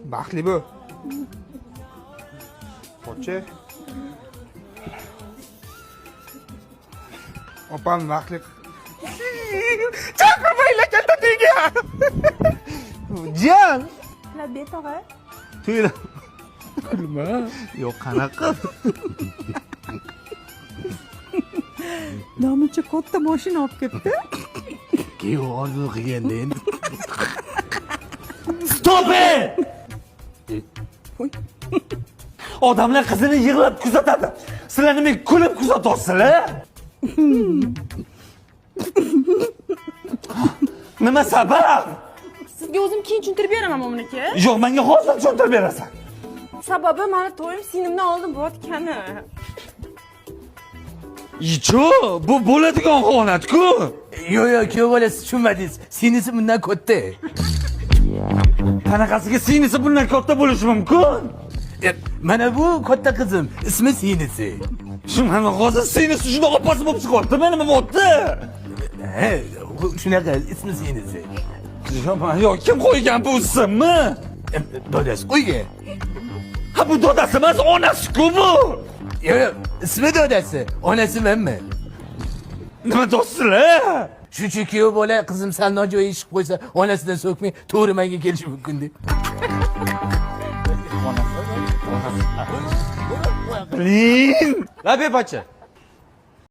Baxtli bu. Pochcha. Opam baxtli. Chaqirmaylar katta tenga. Jan. Labbe tog'a. Tuyla. Kulma. Yo'q, qanaqa? Namuncha katta mashina olib kelibdi. Keyin orzu qilganda endi. Stop it! Odamlar qizini yig'lab kuzatadi. Sizlar nima kulib kuzatyapsizlar? Nima sabab? Sizga o'zim keyin tushuntirib beraman mo'min-aka. Yo'q, menga hozir tushuntirib berasan. Sababi meni to'yim sinimdan oldin bo'layotgani. Icho, bu bo'ladigan holat-ku. Yo'q, kuyov bolasi tushunmadingiz. Sinisi bundan katta. Qanaqasiga sinisi bundan katta bo'lishi mumkin? Mana bu katta qizim, ismi sinisi. Shu mana hozir sinisi shunday opasi bo'lib chiqyapti. Mana nima bo'pti? He, shunaqa ismi sinisi. Yo'q, kim qo'ygan bu ismni? Dodasi qo'ygan. Ha, bu dodasi emas, onasi-ku bu. Yo'q, ismi dodasi, onasi menman. Nima do'stlar? Shuncha kuyov bola qizim sal nojo'ya ish qilib qo'ysa, onasidan so'kmay to'g'ri menga kelishi mumkin deb. Blin! Labbe pochcha.